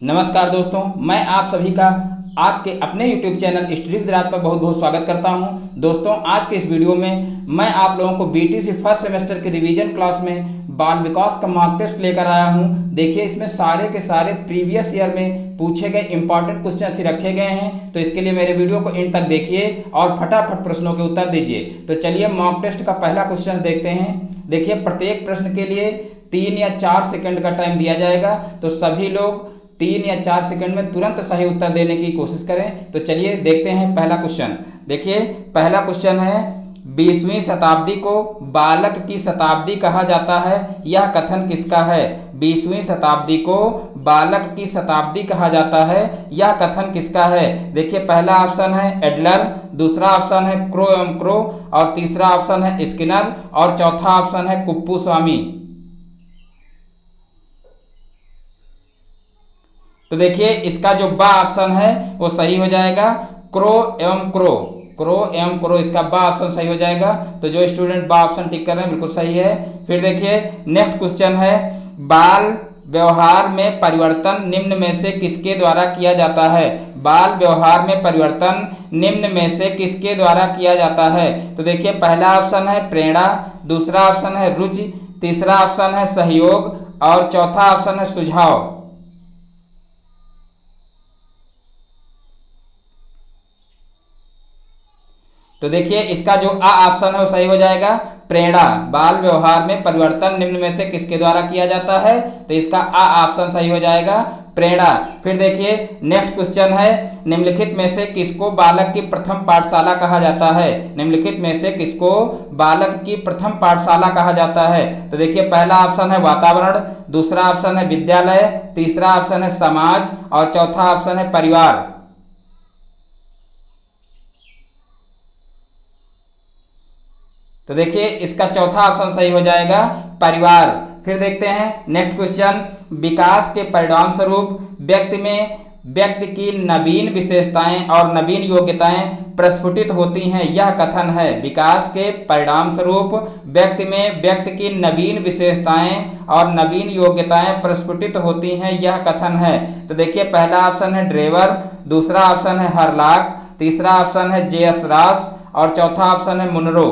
नमस्कार दोस्तों, मैं आप सभी का आपके अपने YouTube चैनल स्टडी गुजरात पर बहुत बहुत स्वागत करता हूं। दोस्तों, आज के इस वीडियो में मैं आप लोगों को BTC फर्स्ट सेमेस्टर के रिवीजन क्लास में बाल विकास का मॉक टेस्ट लेकर आया हूं। देखिए, इसमें सारे के सारे प्रीवियस ईयर में पूछे गए इंपॉर्टेंट क्वेश्चन ही रखे गए हैं, तो इसके लिए मेरे वीडियो को इन तक देखिए और फटाफट प्रश्नों के उत्तर दीजिए। तो चलिए मॉक टेस्ट का पहला क्वेश्चन देखते हैं। देखिए, प्रत्येक प्रश्न के लिए 3 या 4 सेकंड का टाइम दिया जाएगा, तो सभी लोग 3 या 4 सेकंड में तुरंत सही उत्तर देने की कोशिश करें। तो चलिए देखते हैं पहला क्वेश्चन। देखिए, पहला क्वेश्चन है, 20वीं शताब्दी को बालक की शताब्दी कहा जाता है, यह कथन किसका है? 20वीं शताब्दी को बालक की शताब्दी कहा जाता है, यह कथन किसका है? देखिए, पहला ऑप्शन है एडलर, दूसरा ऑप्शन है क्रो एवं क्रो, और तीसरा ऑप्शन है स्किनर, और चौथा ऑप्शन है कुप्पुस्वामी। तो देखिए, इसका जो बा ऑप्शन है वो सही हो जाएगा, क्रो एवं क्रो। क्रो एवं क्रो, इसका बा ऑप्शन सही हो जाएगा। तो जो स्टूडेंट बा ऑप्शन टिक कर रहे हैं बिल्कुल सही है। फिर देखिए, नेक्स्ट क्वेश्चन है, बाल व्यवहार में परिवर्तन निम्न में से किसके द्वारा किया जाता है? बाल व्यवहार में परिवर्तन निम्न में से किसके द्वारा किया जाता है? तो देखिए, पहला ऑप्शन है प्रेरणा, दूसरा ऑप्शन है रुचि, तीसरा ऑप्शन है सहयोग, और चौथा ऑप्शन है सुझाव। तो देखिए, इसका जो आ ऑप्शन है वो सही हो जाएगा, प्रेरणा। बाल व्यवहार में परिवर्तन निम्न में से किसके द्वारा किया जाता है? तो इसका आ ऑप्शन सही हो जाएगा, प्रेरणा। फिर देखिए, नेक्स्ट क्वेश्चन है, निम्नलिखित में से किसको बालक की प्रथम पाठशाला कहा जाता है? निम्नलिखित में से किसको बालक की प्रथम पाठशाला कहा जाता है? तो देखिए, पहला ऑप्शन है वातावरण, दूसरा ऑप्शन है विद्यालय, तीसरा ऑप्शन है समाज, और चौथा ऑप्शन है परिवार। तो देखिए, इसका चौथा ऑप्शन सही हो जाएगा, परिवार। फिर देखते हैं नेक्स्ट क्वेश्चन, विकास के परिणाम स्वरूप व्यक्ति की नवीन विशेषताएं और नवीन योग्यताएं प्रस्फुटित होती हैं, यह कथन है। विकास के परिणाम स्वरूप व्यक्ति की नवीन विशेषताएं और नवीन योग्यताएं प्रस्फुटित होती हैं, यह कथन है। तो देखिए, पहला ऑप्शन है ड्रेवर, दूसरा ऑप्शन है हरलाक, तीसरा ऑप्शन है JS रास, और चौथा ऑप्शन है मुनरो।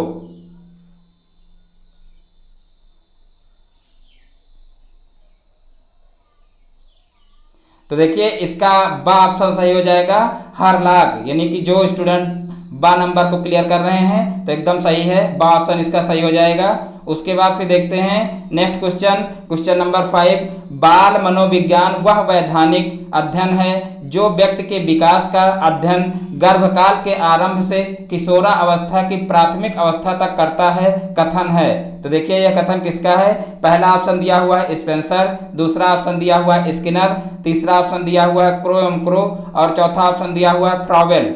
तो देखिए, इसका बा ऑप्शन सही हो जाएगा, हरलाक। यानी कि जो स्टूडेंट बा नंबर को क्लियर कर रहे हैं तो एकदम सही है, बा ऑप्शन इसका सही हो जाएगा। उसके बाद फिर देखते हैं नेक्स्ट क्वेश्चन, क्वेश्चन नंबर 5, बाल मनोविज्ञान वह वैधानिक अध्ययन है जो व्यक्ति के विकास का अध्ययन गर्भकाल के आरंभ से किशोरा अवस्था की प्राथमिक अवस्था तक करता है, कथन है। तो देखिए, यह कथन किसका है? पहला ऑप्शन दिया हुआ है स्पेंसर, दूसरा ऑप्शन दिया हुआ है स्किनर, तीसरा ऑप्शन दिया हुआ है क्रो एवं क्रो, और चौथा ऑप्शन दिया हुआ है फ्रॉवेल।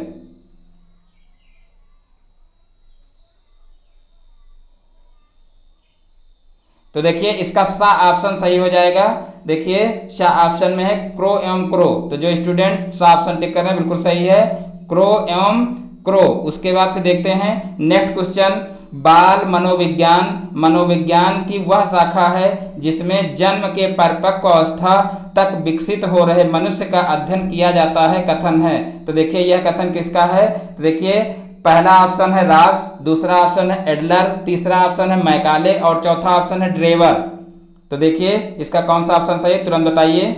तो देखिए, इसका सा ऑप्शन सही हो जाएगा। देखिए, सा ऑप्शन में है क्रो एवं क्रो, तो जो स्टूडेंट सा ऑप्शन टिक कर रहे हैं बिल्कुल सही है, क्रो एवं क्रो। उसके बाद फिर देखते हैं नेक्स्ट क्वेश्चन, बाल मनोविज्ञान की वह शाखा है जिसमें जन्म के परिपक्व अवस्था तक विकसित हो रहे मनुष्य का अध्ययन किया जाता है, कथन है। तो देखिए, यह कथन किसका है? तो देखिए, पहला ऑप्शन है रास, दूसरा ऑप्शन है एडलर, तीसरा ऑप्शन है मैकाले, और चौथा ऑप्शन है ड्रेवर। तो देखिए, इसका कौन सा ऑप्शन सही है, तुरंत बताइए।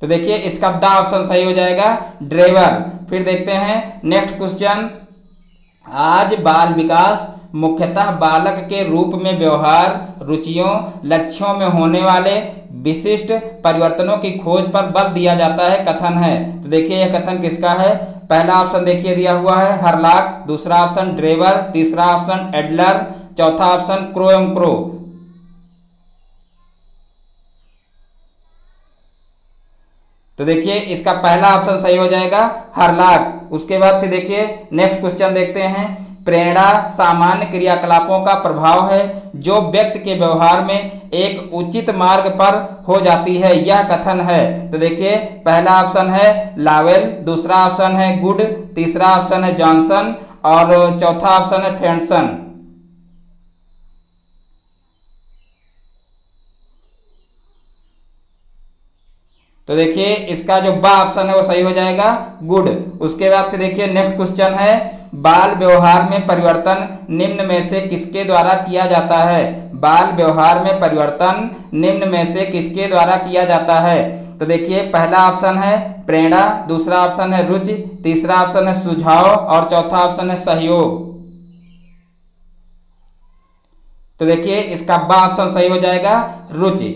तो देखिए, इसका द ऑप्शन सही हो जाएगा, ड्रेवर। फिर देखते हैं नेक्स्ट क्वेश्चन, आज बाल विकास मुख्यतः बालक के रूप में व्यवहार, रुचियों, लक्ष्यों में होने वाले विशिष्ट परिवर्तनों की खोज पर बल दिया जाता है, कथन है। तो देखिए, यह कथन किसका है? पहला ऑप्शन देखिए दिया हुआ है हरलाक, दूसरा ऑप्शन ड्रेवर, तीसरा ऑप्शन एडलर, चौथा ऑप्शन क्रो एवं क्रो। तो देखिए, इसका पहला ऑप्शन सही हो जाएगा, हरलाक। उसके बाद फिर देखिए नेक्स्ट क्वेश्चन देखते हैं, प्रेरणा सामान्य क्रियाकलापों का प्रभाव है जो व्यक्ति के व्यवहार में एक उचित मार्ग पर हो जाती है, यह कथन है। तो देखिए, पहला ऑप्शन है लावेल, दूसरा ऑप्शन है गुड, तीसरा ऑप्शन है जॉनसन, और चौथा ऑप्शन है फेंडसन। तो देखिए इसका जो बा ऑप्शन है वो सही हो जाएगा, गुड। उसके बाद फिर देखिए नेक्स्ट क्वेश्चन है, बाल व्यवहार में परिवर्तन निम्न में से किसके द्वारा किया जाता है? बाल व्यवहार में परिवर्तन निम्न में से किसके द्वारा किया जाता है? तो देखिए पहला ऑप्शन है प्रेरणा, दूसरा ऑप्शन है रुचि, तीसरा ऑप्शन है सुझाव और चौथा ऑप्शन है सहयोग। तो देखिए इसका बा ऑप्शन सही हो जाएगा, रुचि।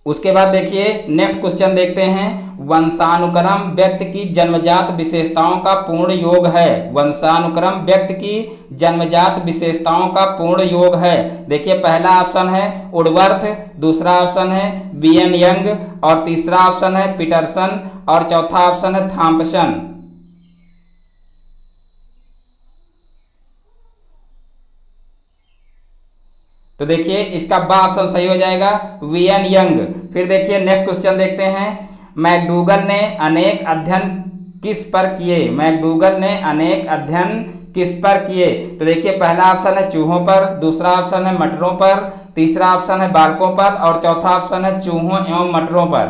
उसके बाद देखिए नेक्स्ट क्वेश्चन देखते हैं, वंशानुक्रम व्यक्ति की जन्मजात विशेषताओं का पूर्ण योग है। वंशानुक्रम व्यक्ति की जन्मजात विशेषताओं का पूर्ण योग है। देखिए पहला ऑप्शन है वुडवर्थ, दूसरा ऑप्शन है बीएन यंग और तीसरा ऑप्शन है पीटरसन और चौथा ऑप्शन है थॉम्पसन। तो देखिए इसका बा ऑप्शन सही हो जाएगा, वीएन यंग। फिर देखिए नेक्स्ट क्वेश्चन देखते हैं, मैकडूगल ने अनेक अध्ययन किस पर किए? मैकडूगल ने अनेक अध्ययन किस पर किए? तो देखिए पहला ऑप्शन है चूहों पर, दूसरा ऑप्शन है मटरों पर, तीसरा ऑप्शन है बालकों पर और चौथा ऑप्शन है चूहों एवं मटरों पर।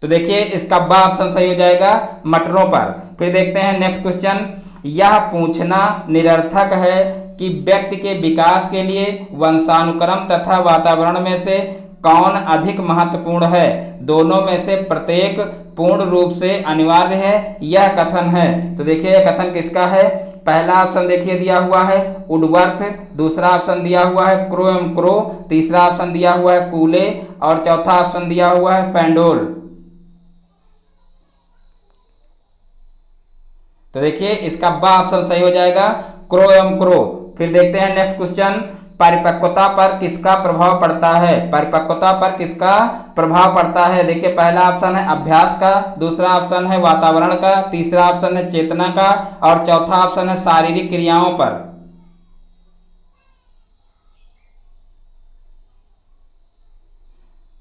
तो देखिए इसका बा ऑप्शन सही हो जाएगा, मटरों पर। फिर देखते हैं नेक्स्ट क्वेश्चन, यह पूछना निरर्थक है कि व्यक्ति के विकास के लिए वंशानुक्रम तथा वातावरण में से कौन अधिक महत्वपूर्ण है? दोनों में से प्रत्येक पूर्ण रूप से अनिवार्य है, यह कथन है। तो देखिए यह कथन किसका है? पहला ऑप्शन देखिए दिया हुआ है वुडवर्थ, दूसरा ऑप्शन दिया हुआ है क्रो एवं क्रो, तीसरा ऑप्शन दिया हुआ है कूले और चौथा ऑप्शन दिया हुआ है पेंडोल। तो देखिए इसका बा ऑप्शन सही हो जाएगा, क्रो एवं क्रो। फिर देखते हैं नेक्स्ट क्वेश्चन, परिपक्वता पर किसका प्रभाव पड़ता है? परिपक्वता पर किसका प्रभाव पड़ता है? देखिए पहला ऑप्शन है अभ्यास का, दूसरा ऑप्शन है वातावरण का, तीसरा ऑप्शन है चेतना का और चौथा ऑप्शन है शारीरिक क्रियाओं पर।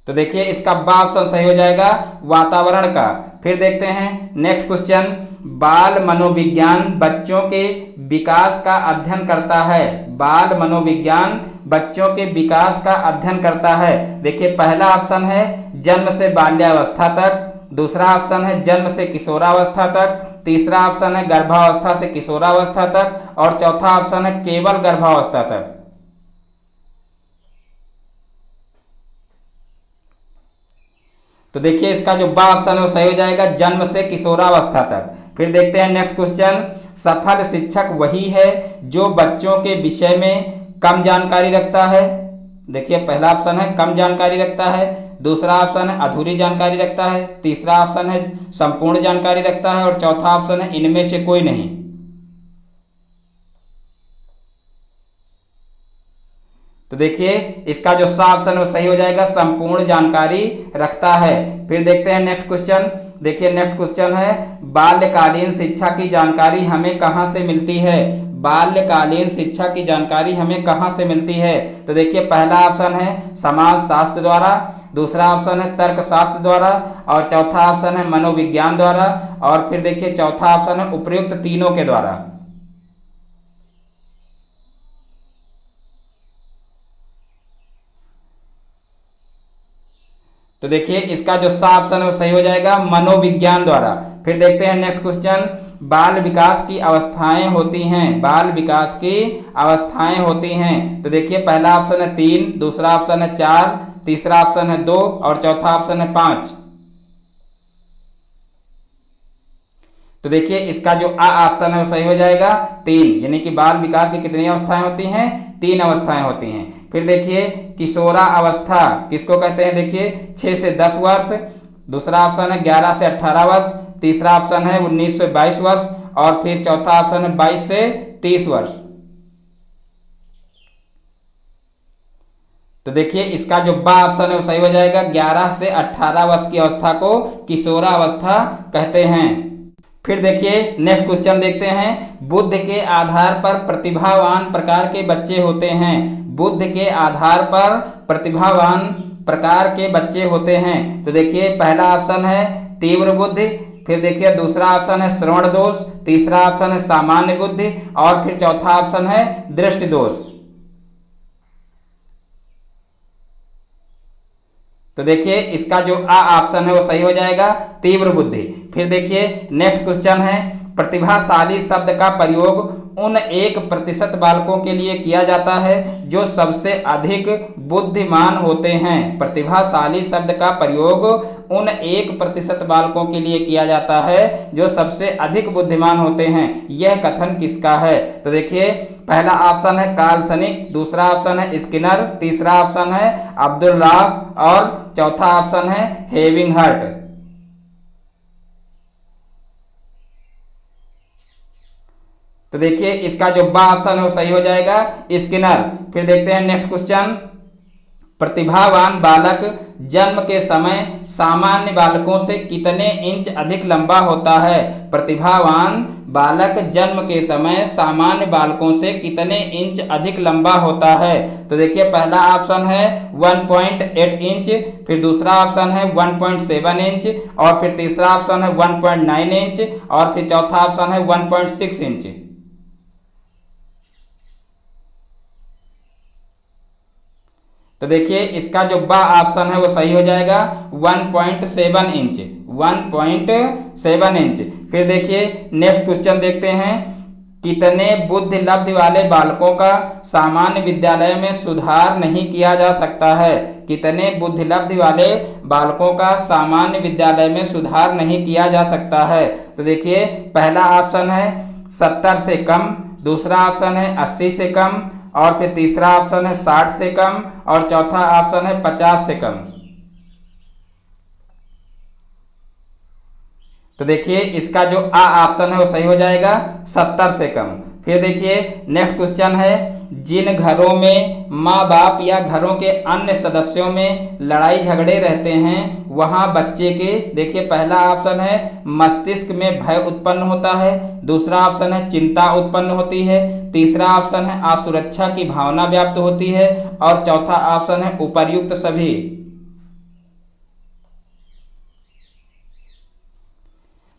तो देखिए इसका बा ऑप्शन सही हो जाएगा, वातावरण का। फिर देखते हैं नेक्स्ट क्वेश्चन, बाल मनोविज्ञान बच्चों के विकास का अध्ययन करता है। बाल मनोविज्ञान बच्चों के विकास का अध्ययन करता है। देखिए पहला ऑप्शन है जन्म से बाल्यावस्था तक, दूसरा ऑप्शन है जन्म से किशोरावस्था तक, तीसरा ऑप्शन है गर्भावस्था से किशोरावस्था तक और चौथा ऑप्शन है केवल गर्भावस्था तक। तो देखिए इसका जो बा ऑप्शन है वो सही हो जाएगा, जन्म से किशोरावस्था तक। फिर देखते हैं नेक्स्ट क्वेश्चन, सफल शिक्षक वही है जो बच्चों के विषय में कम जानकारी रखता है। देखिए पहला ऑप्शन है कम जानकारी रखता है, दूसरा ऑप्शन है अधूरी जानकारी रखता है, तीसरा ऑप्शन है संपूर्ण जानकारी रखता है और चौथा ऑप्शन है इनमें से कोई नहीं। तो देखिए इसका जो सा ऑप्शन है वो सही हो जाएगा, संपूर्ण जानकारी रखता है। फिर देखते हैं नेक्स्ट क्वेश्चन, देखिए नेक्स्ट क्वेश्चन है, बाल्यकालीन शिक्षा की जानकारी हमें कहां से मिलती है? बाल्यकालीन शिक्षा की जानकारी हमें कहां से मिलती है? तो देखिए पहला ऑप्शन है समाज शास्त्र द्वारा, दूसरा ऑप्शन है तर्क शास्त्र द्वारा और चौथा ऑप्शन है मनोविज्ञान द्वारा और फिर देखिए चौथा ऑप्शन है उपयुक्त तीनों के द्वारा। तो देखिए इसका जो सा ऑप्शन है वो सही हो जाएगा, मनोविज्ञान द्वारा। फिर देखते हैं नेक्स्ट क्वेश्चन, बाल विकास की अवस्थाएं होती हैं। बाल विकास की अवस्थाएं होती हैं। तो देखिए पहला ऑप्शन है 3, दूसरा ऑप्शन है 4, तीसरा ऑप्शन है 2 और चौथा ऑप्शन है 5। तो देखिए इसका जो आ ऑप्शन है वो सही हो जाएगा 3, यानी कि बाल विकास की कितनी अवस्थाएं होती हैं? 3 अवस्थाएं होती हैं। फिर देखिए किशोरा अवस्था किसको कहते हैं? देखिए 6 से 10 वर्ष, दूसरा ऑप्शन है 11 से 18 वर्ष, तीसरा ऑप्शन है 19 से 22 वर्ष और फिर चौथा ऑप्शन है 22 से 30 वर्ष। तो देखिए इसका जो बा ऑप्शन है वो सही हो जाएगा, 11 से 18 वर्ष की अवस्था को किशोरा अवस्था कहते हैं। फिर देखिए नेक्स्ट क्वेश्चन देखते हैं, बुद्ध के आधार पर प्रतिभावान प्रकार के बच्चे होते हैं। बुद्ध के आधार पर प्रतिभावान प्रकार के बच्चे होते हैं। तो देखिए पहला ऑप्शन है तीव्र बुद्धि, फिर देखिए दूसरा ऑप्शन है श्रवण दोष, तीसरा ऑप्शन है सामान्य बुद्धि और फिर चौथा ऑप्शन है दृष्टि दोष। तो देखिए इसका जो आ ऑप्शन है वो सही हो जाएगा, तीव्र बुद्धि। फिर देखिए नेक्स्ट क्वेश्चन है, प्रतिभाशाली शब्द का प्रयोग उन 1% बालकों के लिए किया जाता है जो सबसे अधिक बुद्धिमान होते हैं। प्रतिभाशाली शब्द का प्रयोग उन 1% बालकों के लिए किया जाता है जो सबसे अधिक बुद्धिमान होते हैं। यह कथन किसका है? तो देखिए पहला ऑप्शन है कार्ल सनिक, दूसरा ऑप्शन है स्किनर, तीसरा ऑप्शन है अब्दुल राफ और चौथा ऑप्शन है हेविंगहर्ट। तो देखिए इसका जो बा ऑप्शन है वो सही हो जाएगा, स्किनर। फिर देखते हैं नेक्स्ट क्वेश्चन, प्रतिभावान बालक जन्म के समय सामान्य बालकों से कितने इंच अधिक लंबा होता है? प्रतिभावान बालक जन्म के समय सामान्य बालकों से कितने इंच अधिक लंबा होता है? तो देखिए पहला ऑप्शन है 1.8 इंच, फिर दूसरा ऑप्शन है 1.7 इंच और फिर तीसरा ऑप्शन है 1.9 इंच और फिर चौथा ऑप्शन है 1.6 इंच। तो देखिए इसका जो बा ऑप्शन है वो सही हो जाएगा, 1.7 इंच, 1.7 इंच। फिर देखिए नेक्स्ट क्वेश्चन देखते हैं, कितने बुद्धि लब्धि वाले बालकों का सामान्य विद्यालय में सुधार नहीं किया जा सकता है? कितने बुद्धि लब्धि वाले बालकों का सामान्य विद्यालय में सुधार नहीं किया जा सकता है? तो देखिए पहला ऑप्शन है 70 से कम, दूसरा ऑप्शन है 80 से कम और फिर तीसरा ऑप्शन है 60 से कम और चौथा ऑप्शन है 50 से कम। तो देखिए इसका जो आ ऑप्शन है वो सही हो जाएगा, 70 से कम। फिर देखिए नेक्स्ट क्वेश्चन है, जिन घरों में माँ बाप या घरों के अन्य सदस्यों में लड़ाई झगड़े रहते हैं वहां बच्चे के, देखिए पहला ऑप्शन है मस्तिष्क में भय उत्पन्न होता है, दूसरा ऑप्शन है चिंता उत्पन्न होती है, तीसरा ऑप्शन है असुरक्षा की भावना व्याप्त होती है और चौथा ऑप्शन है उपर्युक्त सभी।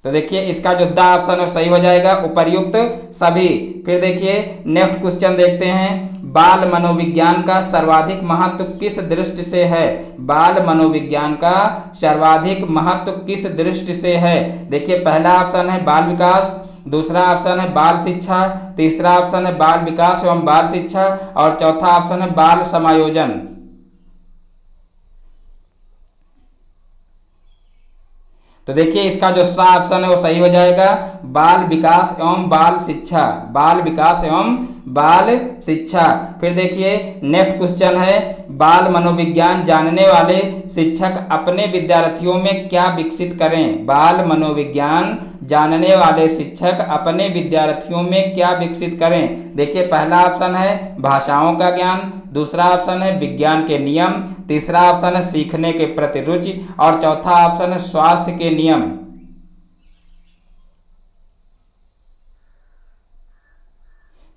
तो देखिए इसका जो द ऑप्शन है सही हो जाएगा, उपर्युक्त सभी। फिर देखिए नेक्स्ट क्वेश्चन देखते हैं, बाल मनोविज्ञान का सर्वाधिक महत्व किस दृष्टि से है? बाल मनोविज्ञान का सर्वाधिक महत्व किस दृष्टि से है? देखिए पहला ऑप्शन है बाल विकास, दूसरा ऑप्शन है बाल शिक्षा, तीसरा ऑप्शन है बाल विकास एवं बाल शिक्षा और चौथा ऑप्शन है बाल समायोजन। तो देखिए इसका जो सा ऑप्शन है वो सही हो जाएगा, बाल विकास एवं बाल शिक्षा, बाल विकास एवं बाल शिक्षा। फिर देखिए नेक्स्ट क्वेश्चन है, बाल मनोविज्ञान जानने वाले शिक्षक अपने विद्यार्थियों में क्या विकसित करें? बाल मनोविज्ञान जानने वाले शिक्षक अपने विद्यार्थियों में क्या विकसित करें? देखिए पहला ऑप्शन है भाषाओं का ज्ञान, दूसरा ऑप्शन है विज्ञान के नियम, तीसरा ऑप्शन है सीखने के प्रति रुचि और चौथा ऑप्शन है स्वास्थ्य के नियम।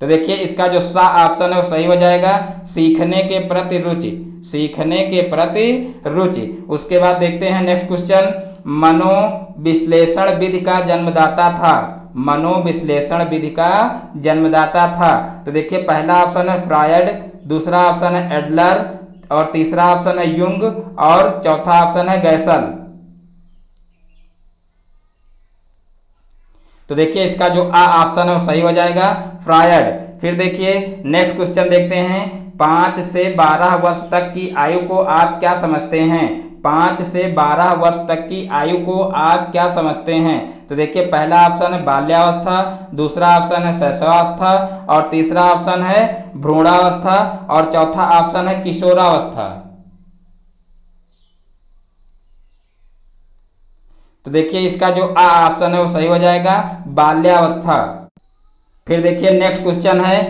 तो देखिए इसका जो सा ऑप्शन है वो सही हो जाएगा, सीखने के प्रति रुचि, सीखने के प्रति रुचि। उसके बाद देखते हैं नेक्स्ट क्वेश्चन, मनोविश्लेषण विधि का जन्मदाता था? मनोविश्लेषण विधि का जन्मदाता था? तो देखिए पहला ऑप्शन है फ्रायड, दूसरा ऑप्शन है एडलर और तीसरा ऑप्शन है युंग और चौथा ऑप्शन है गैसल। तो देखिए इसका जो आ ऑप्शन है वो सही हो जाएगा, फ्रायड। फिर देखिए नेक्स्ट क्वेश्चन देखते हैं, 5 से 12 वर्ष तक की आयु को आप क्या समझते हैं? 5 से 12 वर्ष तक की आयु को आप क्या समझते हैं? तो देखिए पहला ऑप्शन है बाल्यावस्था, दूसरा ऑप्शन है शैशवावस्था और तीसरा ऑप्शन है भ्रूणावस्था और चौथा ऑप्शन है किशोरावस्था। तो देखिए इसका जो आ ऑप्शन है वो सही हो जाएगा, बाल्यावस्था। फिर देखिए नेक्स्ट क्वेश्चन है,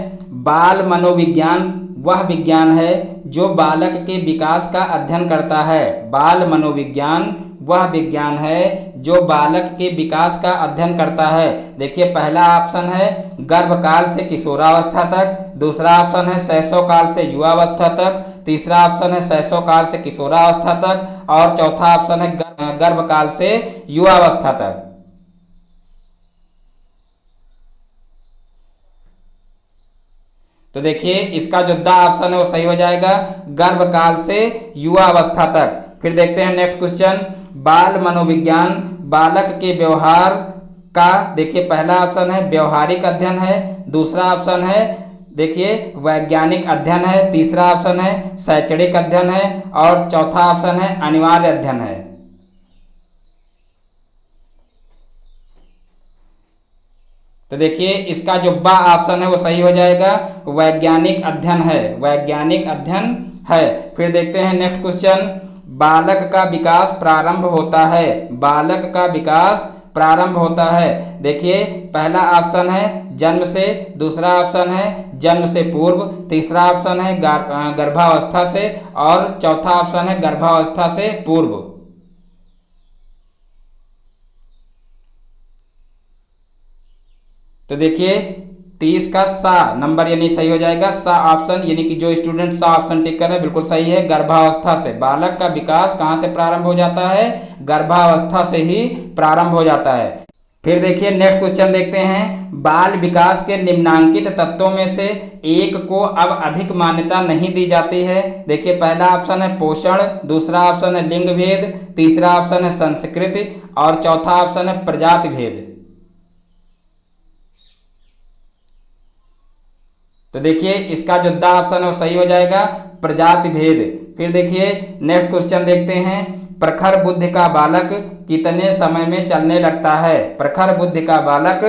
बाल मनोविज्ञान वह विज्ञान है जो बालक के विकास का अध्ययन करता है। बाल मनोविज्ञान वह विज्ञान है जो बालक के विकास का अध्ययन करता है। देखिए पहला ऑप्शन है गर्भकाल से किशोरावस्था तक, दूसरा ऑप्शन है शैशवकाल से युवावस्था तक, तीसरा ऑप्शन है शैशवकाल से किशोरावस्था तक और चौथा ऑप्शन है गर्भकाल से युवावस्था तक। तो देखिए इसका जो द ऑप्शन है वो सही हो जाएगा, गर्भकाल से युवावस्था तक। फिर देखते हैं नेक्स्ट क्वेश्चन, बाल मनोविज्ञान बालक के व्यवहार का, देखिए पहला ऑप्शन है व्यवहारिक अध्ययन है, दूसरा ऑप्शन है देखिए वैज्ञानिक अध्ययन है, तीसरा ऑप्शन है शैक्षणिक अध्ययन है और चौथा ऑप्शन है अनिवार्य अध्ययन है। तो देखिए इसका जो बा ऑप्शन है वो सही हो जाएगा, वैज्ञानिक अध्ययन है, वैज्ञानिक अध्ययन है। फिर देखते हैं नेक्स्ट क्वेश्चन, बालक का विकास प्रारंभ होता है, बालक का विकास प्रारंभ होता है। देखिए पहला ऑप्शन है जन्म से, दूसरा ऑप्शन है जन्म से पूर्व, तीसरा ऑप्शन है गर्भावस्था से और चौथा ऑप्शन है गर्भावस्था से पूर्व। तो देखिए 30 का सा नंबर यानी सही हो जाएगा, सा ऑप्शन, यानी कि जो स्टूडेंट सा ऑप्शन टिक कर रहे हैं बिल्कुल सही है। गर्भावस्था से बालक का विकास कहां से प्रारंभ हो जाता है, गर्भावस्था से ही प्रारंभ हो जाता है। फिर देखिए नेक्स्ट क्वेश्चन देखते हैं, बाल विकास के निम्नांकित तत्वों में से एक को अब अधिक मान्यता नहीं दी जाती है। देखिए पहला ऑप्शन है पोषण, दूसरा ऑप्शन है लिंग भेद, तीसरा ऑप्शन है संस्कृति और चौथा ऑप्शन है प्रजाति भेद। तो देखिए इसका जो द ऑप्शन है वो सही हो जाएगा, प्रजाति भेद। फिर देखिए नेक्स्ट क्वेश्चन देखते हैं, प्रखर बुद्धि का बालक कितने समय में चलने लगता है, प्रखर बुद्धि का बालक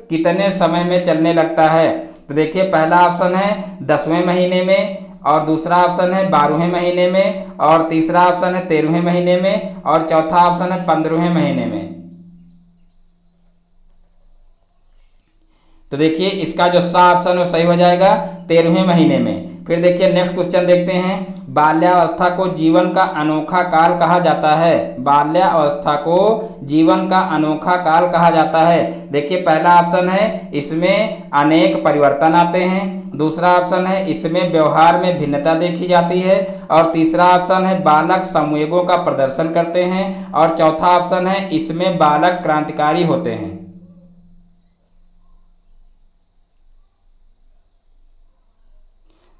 कितने समय में चलने लगता है। तो देखिए पहला ऑप्शन है 10वें महीने में और दूसरा ऑप्शन है 12वें महीने में और तीसरा ऑप्शन है 13वें महीने में और चौथा ऑप्शन है 15वें महीने में। तो देखिए इसका जो सा ऑप्शन है सही हो जाएगा 13वें महीने में। फिर देखिए नेक्स्ट क्वेश्चन देखते हैं, बाल्यावस्था को जीवन का अनोखा काल कहा जाता है, बाल्यावस्था को जीवन का अनोखा काल कहा जाता है। देखिए पहला ऑप्शन है इसमें अनेक परिवर्तन आते हैं, दूसरा ऑप्शन है इसमें व्यवहार में भिन्नता देखी जाती है और तीसरा ऑप्शन है बालक संवेगों का प्रदर्शन करते हैं और चौथा ऑप्शन है इसमें बालक क्रांतिकारी होते हैं।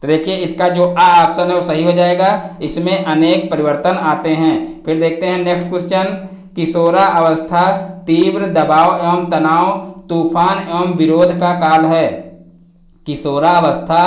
तो देखिए इसका जो आ ऑप्शन है वो सही हो जाएगा, इसमें अनेक परिवर्तन आते हैं। फिर देखते हैं नेक्स्ट क्वेश्चन, किशोरा अवस्था तीव्र दबाव एवं तनाव, तूफान एवं विरोध का काल है। किशोरा अवस्था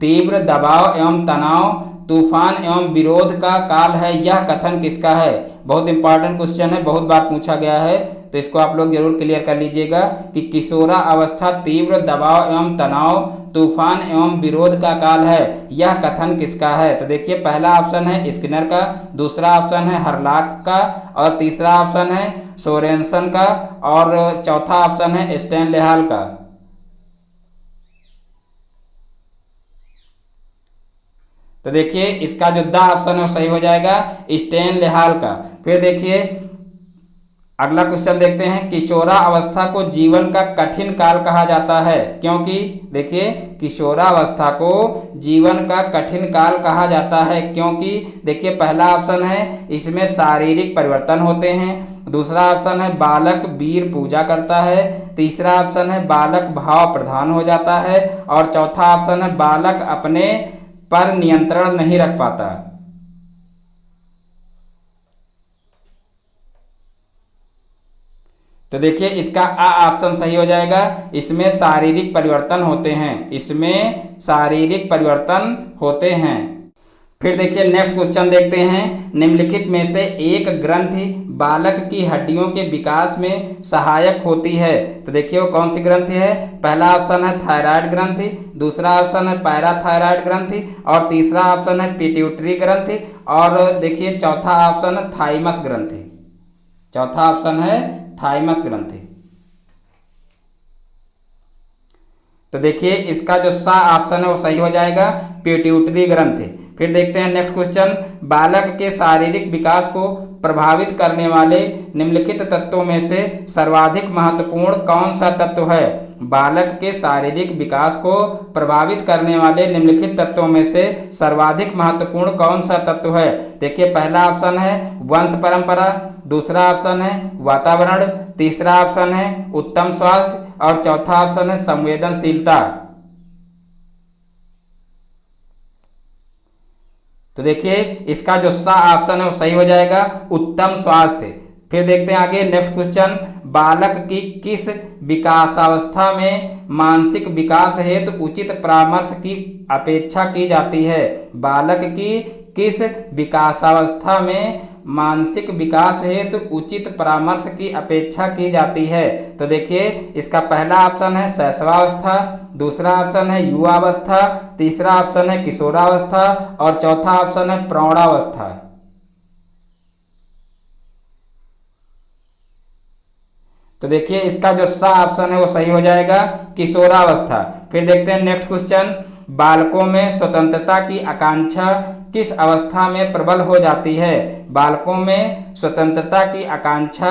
तीव्र दबाव एवं तनाव, तूफान एवं विरोध का काल है, यह कथन किसका है। बहुत इंपॉर्टेंट क्वेश्चन है, बहुत बार पूछा गया है, तो इसको आप लोग जरूर क्लियर कर लीजिएगा कि किशोरा अवस्था तीव्र दबाव एवं तनाव, तूफान एवं विरोध का काल है, यह कथन किसका है। तो देखिए पहला ऑप्शन है स्किनर का, दूसरा ऑप्शन है हरलाक का और तीसरा ऑप्शन है सोरेनसन का और चौथा ऑप्शन है स्टैनलेहाल का। तो देखिए इसका जो द ऑप्शन है सही हो जाएगा स्टैनलेहाल का। फिर देखिए अगला क्वेश्चन देखते हैं, किशोरा अवस्था को जीवन का कठिन काल कहा जाता है, क्योंकि देखिए किशोरावस्था को जीवन का कठिन काल कहा जाता है क्योंकि देखिए पहला ऑप्शन है इसमें शारीरिक परिवर्तन होते हैं, दूसरा ऑप्शन है बालक वीर पूजा करता है, तीसरा ऑप्शन है बालक भाव प्रधान हो जाता है और चौथा ऑप्शन है बालक अपने पर नियंत्रण नहीं रख पाता। तो देखिए इसका आ ऑप्शन सही हो जाएगा, इसमें शारीरिक परिवर्तन होते हैं, इसमें शारीरिक परिवर्तन होते हैं। फिर देखिए नेक्स्ट क्वेश्चन देखते हैं, निम्नलिखित में से एक ग्रंथि बालक की हड्डियों के विकास में सहायक होती है। तो देखिए वो कौन सी ग्रंथि है, पहला ऑप्शन है थायराइड ग्रंथि, दूसरा ऑप्शन है पैराथायराइड ग्रंथि और तीसरा ऑप्शन है पिट्यूटरी ग्रंथि और देखिए चौथा ऑप्शन है थाइमस ग्रंथि, चौथा ऑप्शन है थाइमस ग्रंथि। तो देखिए इसका जो सा ऑप्शन है वो सही हो जाएगा पिट्यूटरी ग्रंथि। फिर देखते हैं नेक्स्ट क्वेश्चन, बालक के शारीरिक विकास को प्रभावित करने वाले निम्नलिखित तत्वों में से सर्वाधिक महत्वपूर्ण कौन सा तत्व है। बालक के शारीरिक विकास को प्रभावित करने वाले निम्नलिखित तत्वों में से सर्वाधिक महत्वपूर्ण कौन सा तत्व है। देखिए पहला ऑप्शन है वंश परंपरा, दूसरा ऑप्शन है वातावरण, तीसरा ऑप्शन है उत्तम स्वास्थ्य और चौथा ऑप्शन है संवेदनशीलता। तो देखिए इसका जो सा ऑप्शन है वो सही हो जाएगा, उत्तम स्वास्थ्य। फिर देखते हैं आगे नेक्स्ट क्वेश्चन, बालक की किस विकासावस्था में मानसिक विकास हेतु उचित परामर्श की अपेक्षा की जाती है। बालक की किस विकासावस्था में मानसिक विकास हेतु उचित परामर्श की अपेक्षा की जाती है। तो देखिए इसका पहला ऑप्शन है शैशवावस्था, दूसरा ऑप्शन है युवावस्था, तीसरा ऑप्शन है किशोरावस्था और चौथा ऑप्शन है प्रौढ़ावस्था। तो देखिए इसका जो सा ऑप्शन है वो सही हो जाएगा, किशोरावस्था। फिर देखते हैं नेक्स्ट क्वेश्चन, बालकों में स्वतंत्रता की आकांक्षा किस अवस्था में प्रबल हो जाती है। बालकों में स्वतंत्रता की आकांक्षा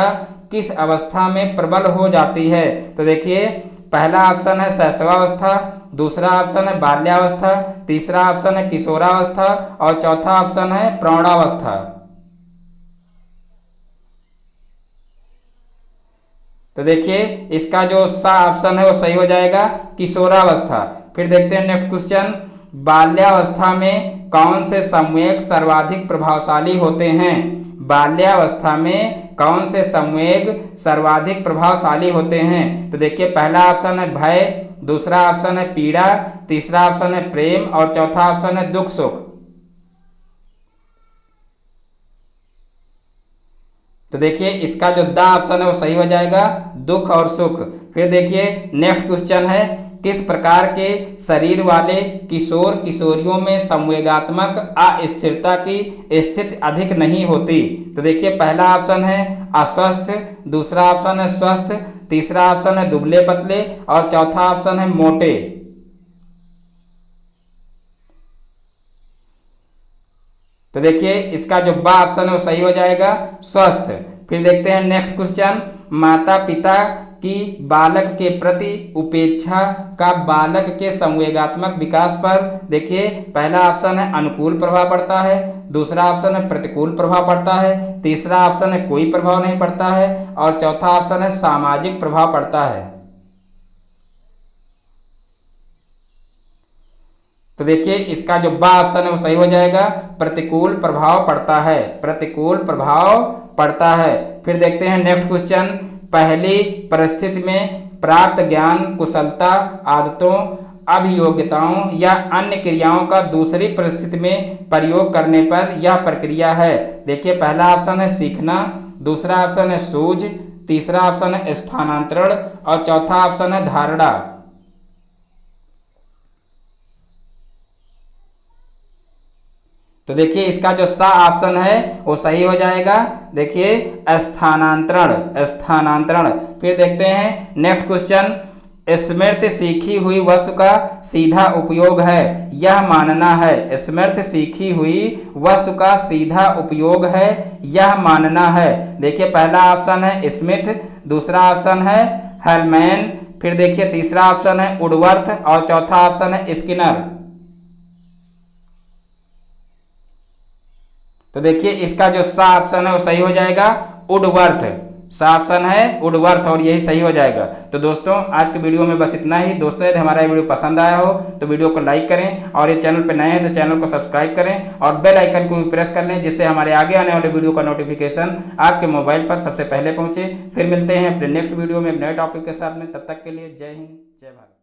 किस अवस्था में प्रबल हो जाती है। तो देखिए पहला ऑप्शन है शैशवावस्था, दूसरा ऑप्शन है बाल्यावस्था, तीसरा ऑप्शन है किशोरावस्था और चौथा ऑप्शन है प्रौढ़ावस्था। तो देखिए इसका जो सा ऑप्शन है वो सही हो जाएगा, किशोरावस्था। फिर देखते हैं नेक्स्ट क्वेश्चन, बाल्यावस्था में कौन से संवेग सर्वाधिक प्रभावशाली होते हैं। बाल्यावस्था में कौन से संवेग सर्वाधिक प्रभावशाली होते हैं। तो देखिए पहला ऑप्शन है भय, दूसरा ऑप्शन है पीड़ा, तीसरा ऑप्शन है प्रेम और चौथा ऑप्शन है दुख सुख। तो देखिए इसका जो द ऑप्शन है वो सही हो जाएगा, दुख और सुख। फिर देखिए नेक्स्ट क्वेश्चन है, किस प्रकार के शरीर वाले किशोर किशोरियों में संवेगात्मक अस्थिरता की स्थिति अधिक नहीं होती। तो देखिए पहला ऑप्शन है अस्वस्थ, दूसरा ऑप्शन है स्वस्थ, तीसरा ऑप्शन है दुबले पतले और चौथा ऑप्शन है मोटे। तो देखिए इसका जो बा ऑप्शन है वो सही हो जाएगा, स्वस्थ। फिर देखते हैं नेक्स्ट क्वेश्चन, माता पिता की बालक के प्रति उपेक्षा का बालक के संवेगात्मक विकास पर। देखिए पहला ऑप्शन है अनुकूल प्रभाव पड़ता है, दूसरा ऑप्शन है प्रतिकूल प्रभाव पड़ता है, तीसरा ऑप्शन है कोई प्रभाव नहीं पड़ता है और चौथा ऑप्शन है सामाजिक प्रभाव पड़ता है। तो देखिए इसका जो बा ऑप्शन है वो सही हो जाएगा, प्रतिकूल प्रभाव पड़ता है, प्रतिकूल प्रभाव पड़ता है। फिर देखते हैं नेक्स्ट क्वेश्चन, पहली परिस्थिति में प्राप्त ज्ञान कुशलता आदतों अभियोग्यताओं या अन्य क्रियाओं का दूसरी परिस्थिति में प्रयोग करने पर यह प्रक्रिया है। देखिए पहला ऑप्शन है सीखना, दूसरा ऑप्शन है सूझ, तीसरा ऑप्शन है स्थानांतरण और चौथा ऑप्शन है धारणा। तो देखिए इसका जो सा ऑप्शन है वो सही हो जाएगा, देखिए स्थानांतरण, स्थानांतरण। फिर देखते हैं नेक्स्ट क्वेश्चन, स्मृति सीखी हुई वस्तु का सीधा उपयोग है यह मानना है। स्मृति सीखी हुई वस्तु का सीधा उपयोग है यह मानना है। देखिए पहला ऑप्शन है स्मिथ, दूसरा ऑप्शन है हेलमैन, फिर देखिए तीसरा ऑप्शन है वुडवर्थ और चौथा ऑप्शन है स्किनर। तो देखिए इसका जो सा ऑप्शन है वो सही हो जाएगा, वुडवर्थ। सा ऑप्शन है वुडवर्थ और यही सही हो जाएगा। तो दोस्तों आज के वीडियो में बस इतना ही। दोस्तों यदि हमारा वीडियो पसंद आया हो तो वीडियो को लाइक करें और ये चैनल पे नए हैं तो चैनल को सब्सक्राइब करें और बेल आइकन को भी प्रेस कर लें, जिससे हमारे आगे आने वाले वीडियो का नोटिफिकेशन आपके मोबाइल पर सबसे पहले पहुंचे। फिर मिलते हैं अपने नेक्स्ट वीडियो में नए टॉपिक के साथ में, तब तक के लिए जय हिंद जय भारत।